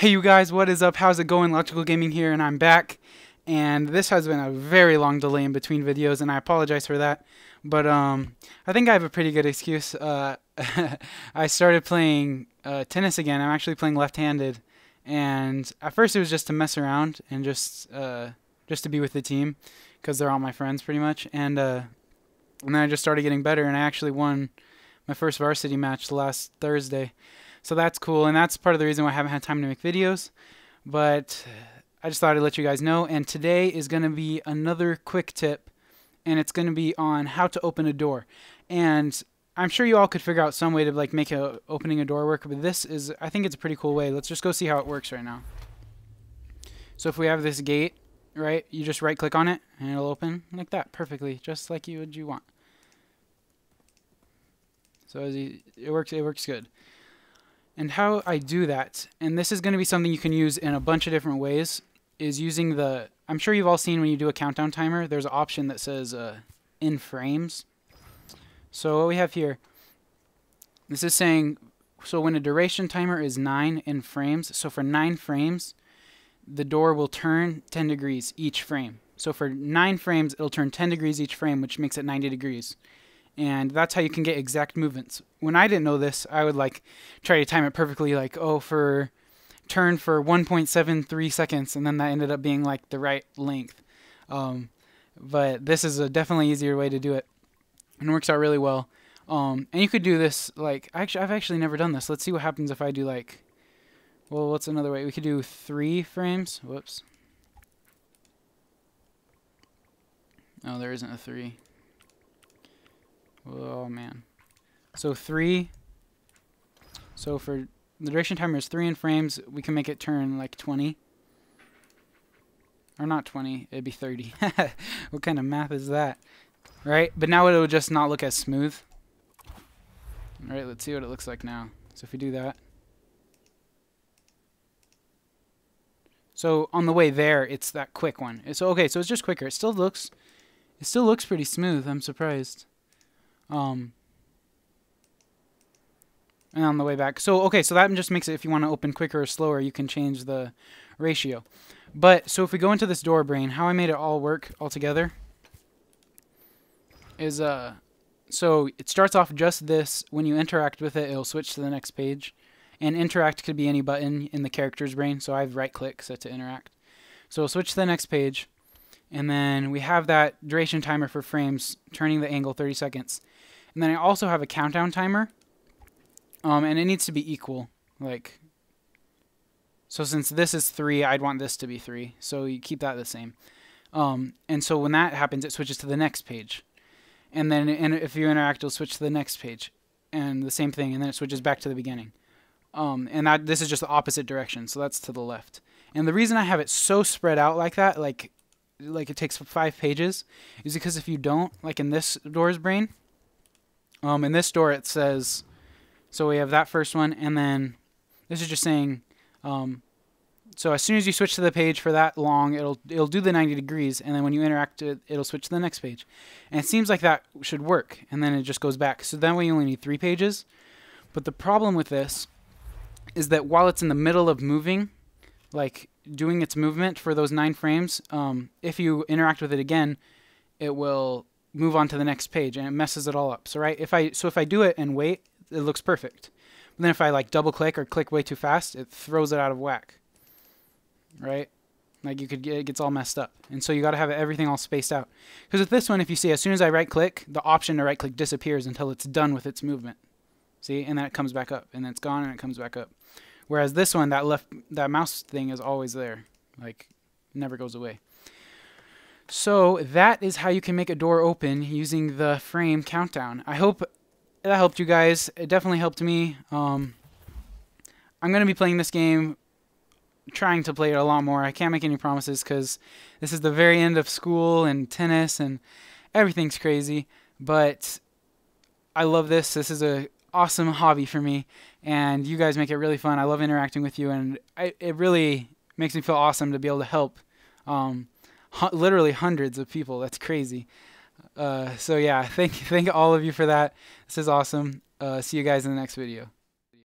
Hey you guys, what is up? How's it going? Electrical Gaming here, and I'm back. And this has been a very long delay in between videos, and I apologize for that. But I think I have a pretty good excuse. I started playing tennis again. I'm actually playing left-handed, and at first it was just to mess around and just to be with the team, because they're all my friends pretty much. And then I just started getting better, and I actually won my first varsity match last Thursday. So that's cool, and that's part of the reason why I haven't had time to make videos. But I just thought I'd let you guys know. And today is going to be another quick tip, and it's going to be on how to open a door. And I'm sure you all could figure out some way to like make opening a door work, but this is, I think it's a pretty cool way. Let's just go see how it works right now. So if we have this gate, right, you just right click on it and it'll open like that perfectly, just like you want. So it works good. And how I do that, and this is going to be something you can use in a bunch of different ways, is using the, I'm sure you've all seen when you do a countdown timer, there's an option that says in frames. So what we have here, this is saying, so when a duration timer is 9 in frames, so for 9 frames, the door will turn 10 degrees each frame. So for 9 frames, it'll turn 10 degrees each frame, which makes it 90 degrees. And that's how you can get exact movements. When I didn't know this, I would like try to time it perfectly, like, oh, for turn for 1.73 seconds, and then that ended up being like the right length. But this is a definitely easier way to do it, and it works out really well. And you could do this like, I've actually never done this. Let's see what happens if I do like, well, what's another way? We could do 3 frames. Whoops. Oh, there isn't a 3. Oh man. So 3. So for the duration timer is 3 in frames, we can make it turn like 20. Or not 20, it'd be 30. What kind of math is that? Right? But now it will just not look as smooth. Alright, let's see what it looks like now. So if we do that. So on the way there, it's that quick one. So okay, so it's just quicker. It still looks pretty smooth. I'm surprised. And on the way back. So, okay, so that just makes it, if you want to open quicker or slower, you can change the ratio. But, so if we go into this door brain, how I made it all work all together is, so it starts off just this. When you interact with it, it'll switch to the next page. And interact could be any button in the character's brain, so I have right click set to interact. So it'll switch to the next page. And then we have that duration timer for frames, turning the angle 30 seconds. And then I also have a countdown timer, and it needs to be equal. Like, so since this is 3, I'd want this to be 3. So you keep that the same. And so when that happens, it switches to the next page. And then if you interact, it'll switch to the next page. And the same thing, and then it switches back to the beginning. And this is just the opposite direction, so that's to the left. And the reason I have it so spread out like that, like it takes 5 pages, is because if you don't, like in this door's brain, in this door it says, so we have that first one, and then this is just saying, so as soon as you switch to the page for that long, it'll do the 90 degrees, and then when you interact it'll switch to the next page. And it seems like that should work, and then it just goes back. So that way you only need 3 pages. But the problem with this is that while it's in the middle of moving, like doing its movement for those 9 frames, if you interact with it again, it will move on to the next page, and it messes it all up. So right, if I do it and wait, it looks perfect. But then if I like double click or click way too fast, it throws it out of whack. Right? Like it gets all messed up. And so you got to have everything all spaced out. Because with this one, if you see, as soon as I right click, the option to right click disappears until it's done with its movement. See? And then it comes back up, and then it's gone and it comes back up. Whereas this one, that mouse thing is always there. Like, never goes away. So that is how you can make a door open using the frame countdown. I hope that helped you guys. It definitely helped me. I'm going to be playing this game, trying to play it a lot more. I can't make any promises because this is the very end of school and tennis and everything's crazy. But I love this. This is a awesome hobby for me, and you guys make it really fun. I love interacting with you, and it really makes me feel awesome to be able to help literally hundreds of people. That's crazy. So yeah, thank all of you for that. This is awesome. See you guys in the next video.